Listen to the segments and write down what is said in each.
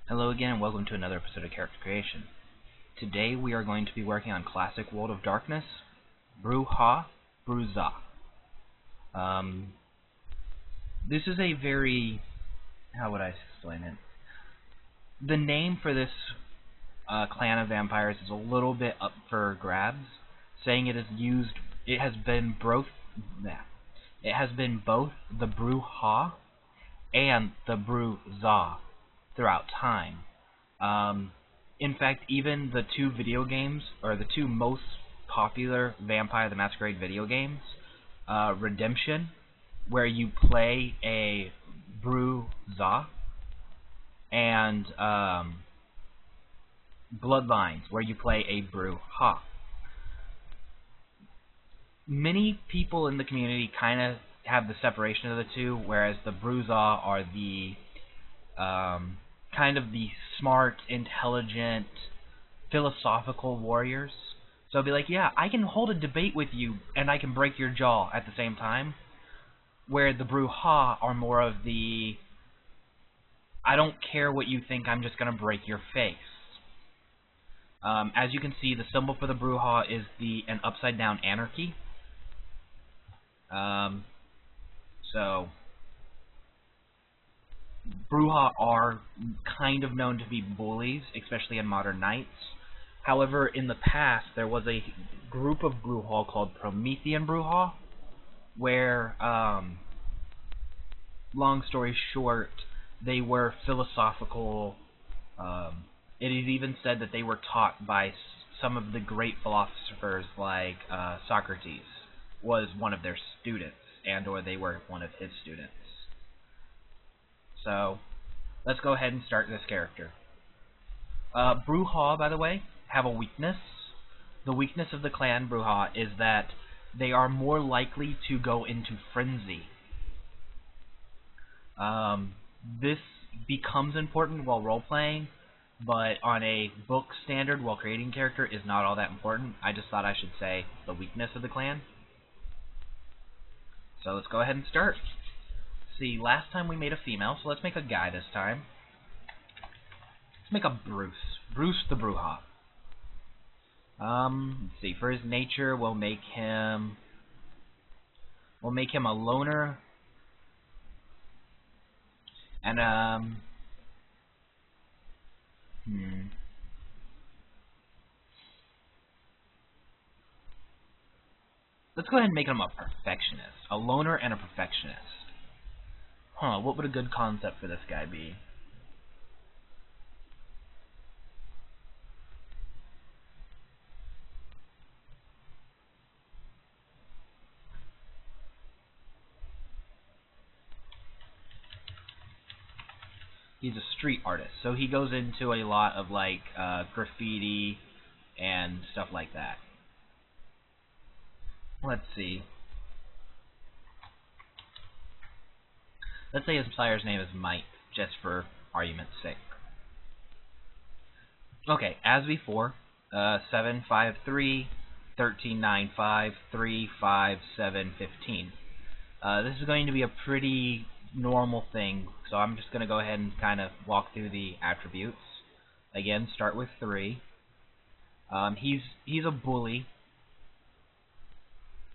Hello again and welcome to another episode of Character Creation. Today we are going to be working on Classic World of Darkness, Brujah. This is a very... how would I explain it? The name for this clan of vampires is a little bit up for grabs, saying it has been both the Brujah and the Brujah throughout time. In fact, even the two video games, or the two most popular Vampire the Masquerade video games, Redemption, where you play a Brujah, and Bloodlines, where you play a Brujah. Many people in the community kind of have the separation of the two, whereas the Brujah are the kind of the smart, intelligent, philosophical warriors. So I'll be like, yeah, I can hold a debate with you, and I can break your jaw at the same time. Where the Brujah are more of the, I don't care what you think, I'm just going to break your face. As you can see, the symbol for the Brujah is an upside-down anarchy. So Brujah are kind of known to be bullies, especially in Modern Knights. However, in the past, there was a group of Brujah called Promethean Brujah, where, long story short, they were philosophical. It is even said that they were taught by some of the great philosophers, like Socrates was one of their students, or they were one of his students. So, let's go ahead and start this character. Brujah, by the way, have a weakness. The weakness of the clan Brujah is that they are more likely to go into frenzy. This becomes important while role-playing, but on a book standard while creating a character is not all that important. I just thought I should say the weakness of the clan. So let's go ahead and start. See, last time we made a female, so let's make a guy this time. Let's make a Bruce. Bruce the Brujah. Let's see, for his nature, we'll make him a loner. And, let's go ahead and make him a perfectionist. A loner and a perfectionist. Huh, what would a good concept for this guy be? He's a street artist, so he goes into a lot of, like, graffiti and stuff like that. Let's see. Let's say his sire's name is Mike, just for argument's sake. Okay, as before, 753 1395 35715. This is going to be a pretty normal thing, so I'm just going to go ahead and kind of walk through the attributes. Again, start with 3. He's a bully.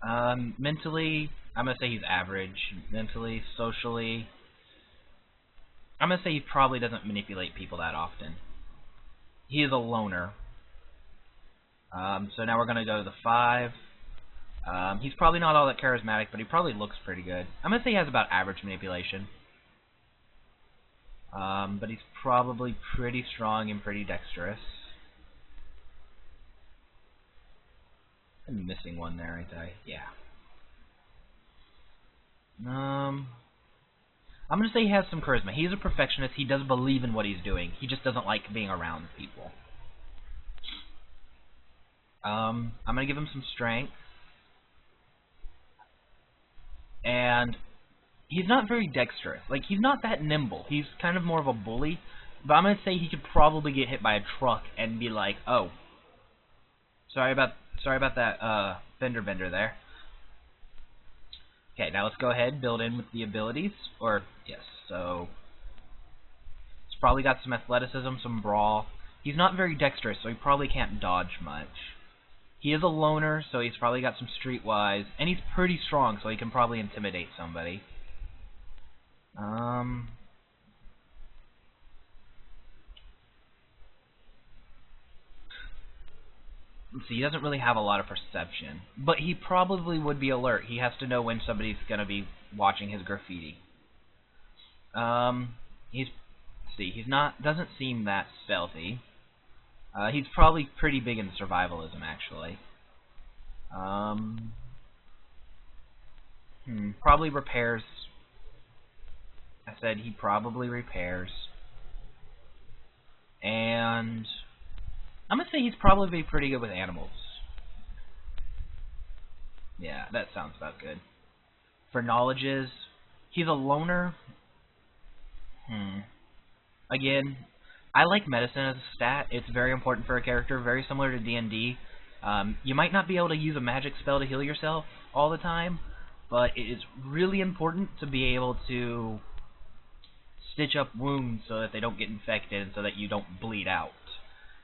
Mentally, I'm going to say he's average. Mentally, socially, I'm going to say he probably doesn't manipulate people that often. He is a loner. So now we're going to go to the 5. He's probably not all that charismatic, but he probably looks pretty good. I'm going to say he has about average manipulation. But he's probably pretty strong and pretty dexterous. I'm missing one there, ain't I? Yeah. I'm going to say he has some charisma. He's a perfectionist. He does believe in what he's doing. He just doesn't like being around people. I'm going to give him some strength. And he's not very dexterous. Like, he's not that nimble. He's kind of more of a bully. But I'm going to say he could probably get hit by a truck and be like, oh, sorry about that fender bender there. Okay, now let's go ahead and build in with the abilities. Or, yes, so it's probably got some athleticism, some brawl. He's not very dexterous, so he probably can't dodge much. He is a loner, so he's probably got some streetwise, and he's pretty strong, so he can probably intimidate somebody. Let's see, he doesn't really have a lot of perception, but he probably would be alert. He has to know when somebody's gonna be watching his graffiti. He's not, doesn't seem that stealthy. He's probably pretty big in survivalism, actually. Probably repairs. I said he probably repairs. And I'm gonna say he's probably pretty good with animals. Yeah, that sounds about good. For knowledges, he's a loner. Again, I like medicine as a stat. It's very important for a character, very similar to D&D. You might not be able to use a magic spell to heal yourself all the time, but it is really important to be able to stitch up wounds so that they don't get infected and so that you don't bleed out.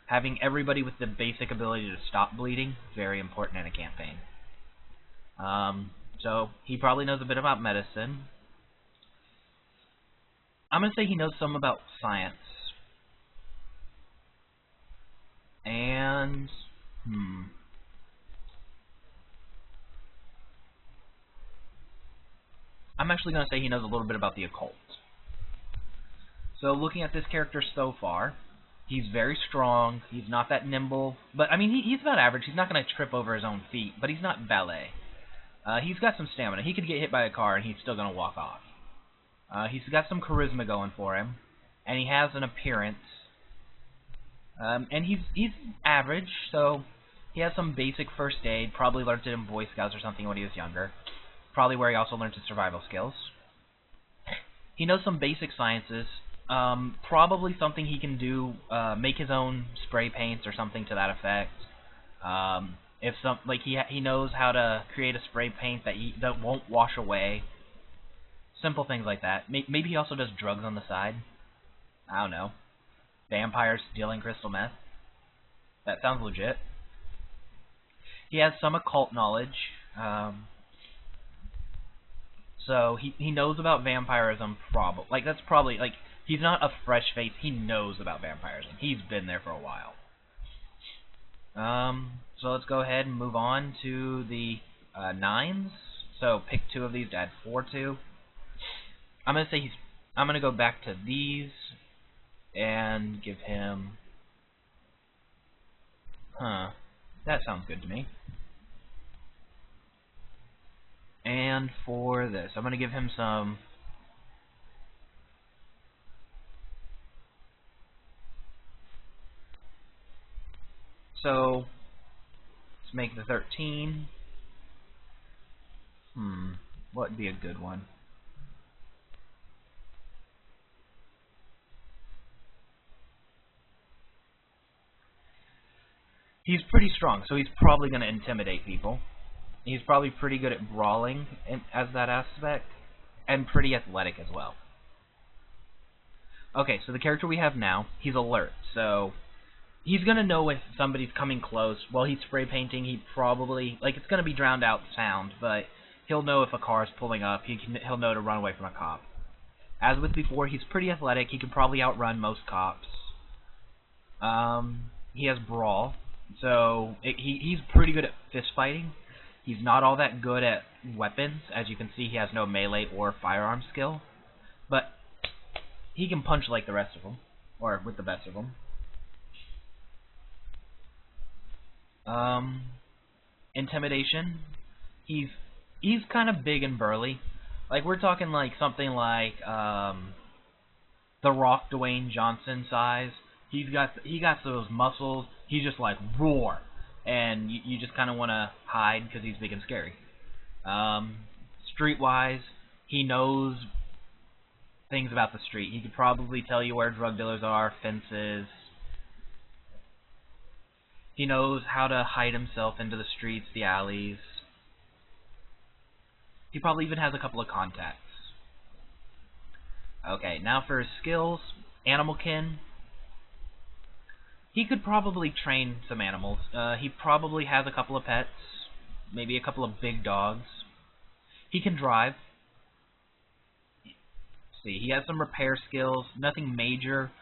Having everybody with the basic ability to stop bleeding, very important in a campaign. So he probably knows a bit about medicine. I'm going to say he knows some about science. And, I'm actually going to say he knows a little bit about the occult. So looking at this character so far, he's very strong. He's not that nimble. But, I mean, he's about average. He's not going to trip over his own feet, but he's not ballet. He's got some stamina. He could get hit by a car and he's still going to walk off. He's got some charisma going for him, and he has an appearance. And he's average, so he has some basic first aid. Probably learned it in Boy Scouts or something when he was younger. Probably where he also learned his survival skills. He knows some basic sciences. Probably something he can do, make his own spray paints or something to that effect. He knows how to create a spray paint that won't wash away. Simple things like that. Maybe he also does drugs on the side. I don't know. Vampires stealing crystal meth. That sounds legit. He has some occult knowledge. So he knows about vampirism. That's probably he's not a fresh face. He knows about vampirism. He's been there for a while. So let's go ahead and move on to the 9s. So pick 2 of these to add 4 to. I'm gonna go back to these and give him. That sounds good to me. And for this, I'm gonna give him some. So let's make the 13. What would be a good one? He's pretty strong, so he's probably going to intimidate people. He's probably pretty good at brawling as that aspect, and pretty athletic as well. Okay, so the character we have now, he's alert, so he's going to know if somebody's coming close. While he's spray painting, he probably, it's going to be drowned out sound, but he'll know if a car is pulling up. He'll know to run away from a cop. As with before, he's pretty athletic. He can probably outrun most cops. He has brawl. So he's pretty good at fist fighting. He's not all that good at weapons. As you can see, he has no melee or firearm skill. But he can punch like the rest of them, or with the best of them. Intimidation. He's kind of big and burly. We're talking something like The Rock, Dwayne Johnson size. He got those muscles. He's just roar, and you just kind of want to hide because he's big and scary. Streetwise, he knows things about the street. He could probably tell you where drug dealers are, fences. He knows how to hide himself into the streets, the alleys. He probably even has a couple of contacts. Okay, now for his skills. Animal kin. He could probably train some animals. He probably has a couple of pets, maybe a couple of big dogs. He can drive. See, he has some repair skills. Nothing major.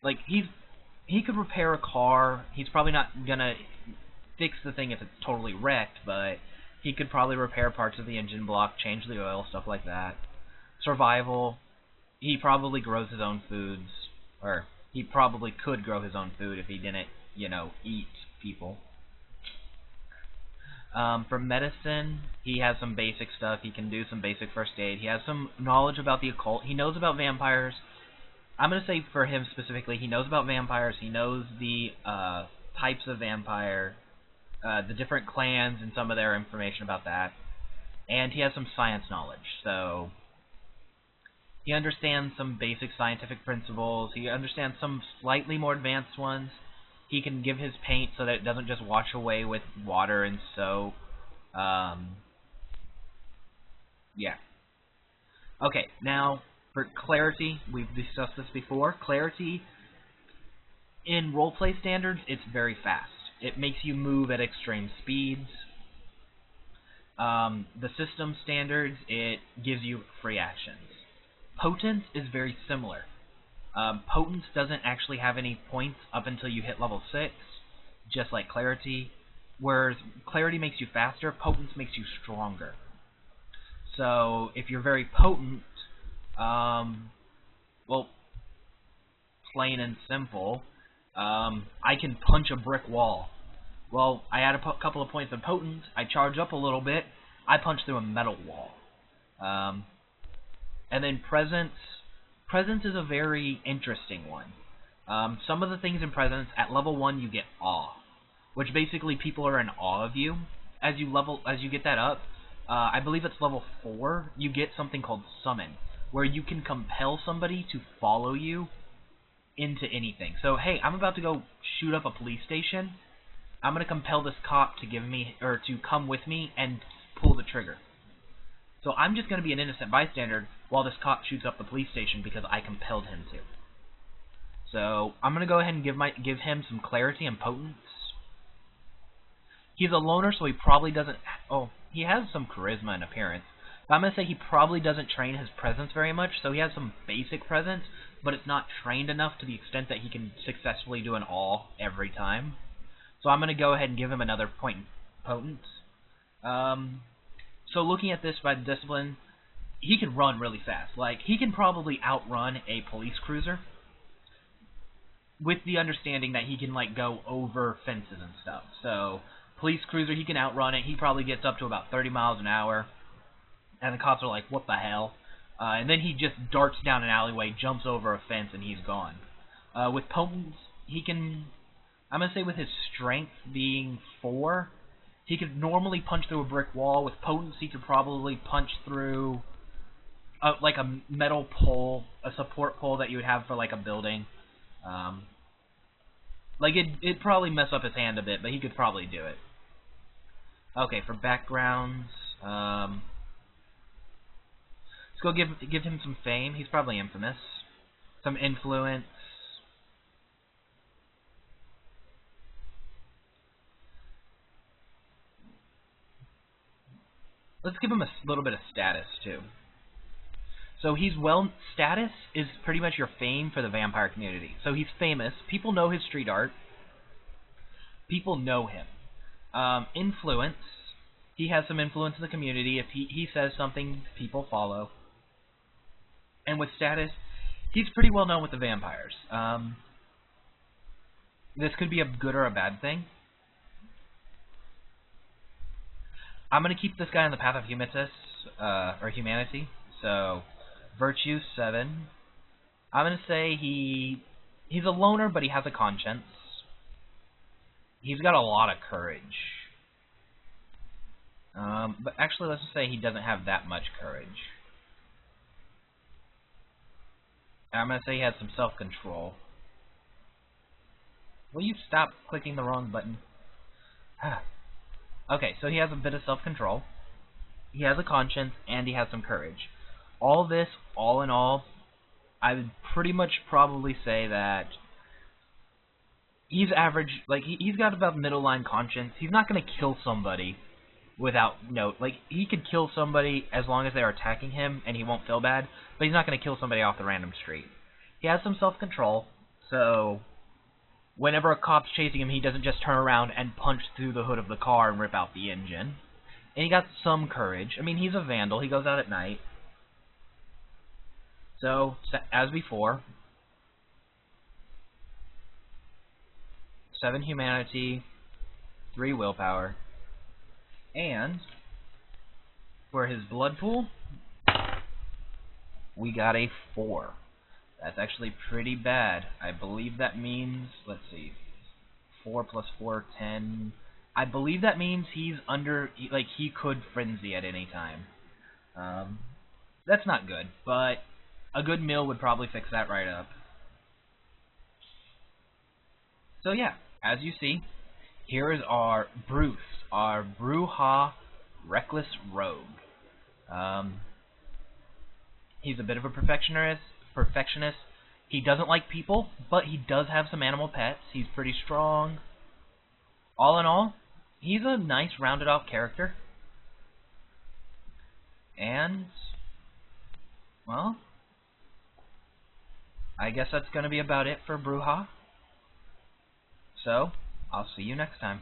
Like he could repair a car. He's probably not gonna fix the thing if it's totally wrecked, but he could probably repair parts of the engine block, change the oil, stuff like that. Survival. He probably grows his own foods, or he probably could grow his own food if he didn't, eat people. For medicine, he has some basic stuff. He can do some basic first aid. He has some knowledge about the occult. He knows about vampires. I'm going to say for him specifically, he knows about vampires. He knows the types of vampire, the different clans and some of their information about that. And he has some science knowledge. So he understands some basic scientific principles. He understands some slightly more advanced ones. He can give his paint so that it doesn't just wash away with water and soap. Yeah. Okay, now for clarity, we've discussed this before. Clarity, in roleplay standards, it's very fast. It makes you move at extreme speeds. The system standards, it gives you free actions. Potence is very similar. Potence doesn't actually have any points up until you hit level 6, just like Clarity. Whereas Clarity makes you faster, Potence makes you stronger. So, if you're very potent, well, plain and simple, I can punch a brick wall. Well, I add a couple of points of Potence, I charge up a little bit, I punch through a metal wall. And then Presence. Presence is a very interesting one. Some of the things in Presence, at level 1 you get awe, which basically people are in awe of you. As you get that up, I believe it's level 4, you get something called Summon, where you can compel somebody to follow you into anything. So, hey, I'm about to go shoot up a police station. I'm going to compel this cop to come with me and pull the trigger. So I'm just going to be an innocent bystander while this cop shoots up the police station because I compelled him to. So I'm going to go ahead and give him some clarity and potence. He's a loner, so he probably doesn't... Oh, he has some charisma and appearance. But I'm going to say he probably doesn't train his presence very much, so he has some basic presence, but it's not trained enough to the extent that he can successfully do an all every time. So I'm going to go ahead and give him another point in potence. So looking at this by discipline, he can run really fast. Like, he can probably outrun a police cruiser with the understanding that he can, like, go over fences and stuff. So, police cruiser, he can outrun it. He probably gets up to about 30 miles an hour. And the cops are like, what the hell? And then he just darts down an alleyway, jumps over a fence, and he's gone. With potence, he can... I'm going to say with his strength being 4... he could normally punch through a brick wall. With potence, he could probably punch through like a metal pole, a support pole that you would have for like a building. Like it'd probably mess up his hand a bit, but he could probably do it. Okay, for backgrounds, let's go give him some fame. He's probably infamous. Some influence. Let's give him a little bit of status, too. So status is pretty much your fame for the vampire community. So he's famous. People know his street art. People know him. Influence. He has some influence in the community. If he says something, people follow. And with status, he's pretty well known with the vampires. This could be a good or a bad thing. I'm going to keep this guy on the path of or humanity. So, virtue 7. I'm going to say he's a loner, but he has a conscience. He's got a lot of courage. But actually, let's just say he doesn't have that much courage. And I'm going to say he has some self-control. Will you stop clicking the wrong button? Okay, so he has a bit of self-control, he has a conscience, and he has some courage. All this, all in all, I would pretty much probably say that he's average. Like he's got about middle line conscience. He's not going to kill somebody without note. Like he could kill somebody as long as they are attacking him, and he won't feel bad. But he's not going to kill somebody off the random street. He has some self-control, so whenever a cop's chasing him, he doesn't just turn around and punch through the hood of the car and rip out the engine. And he got some courage. I mean, he's a vandal. He goes out at night. So, as before, 7 humanity, 3 willpower, and for his blood pool, we got a 4. That's actually pretty bad. I believe that means, let's see, 4 plus 4, 10. I believe that means he's under, like, he could frenzy at any time. That's not good, but a good meal would probably fix that right up. So yeah, as you see, here is our Bruce, our Brujah Reckless Rogue. He's a bit of a perfectionist. He doesn't like people, but he does have some animal pets. He's pretty strong. All in all, he's a nice rounded off character. And, well, I guess that's going to be about it for Brujah. So, I'll see you next time.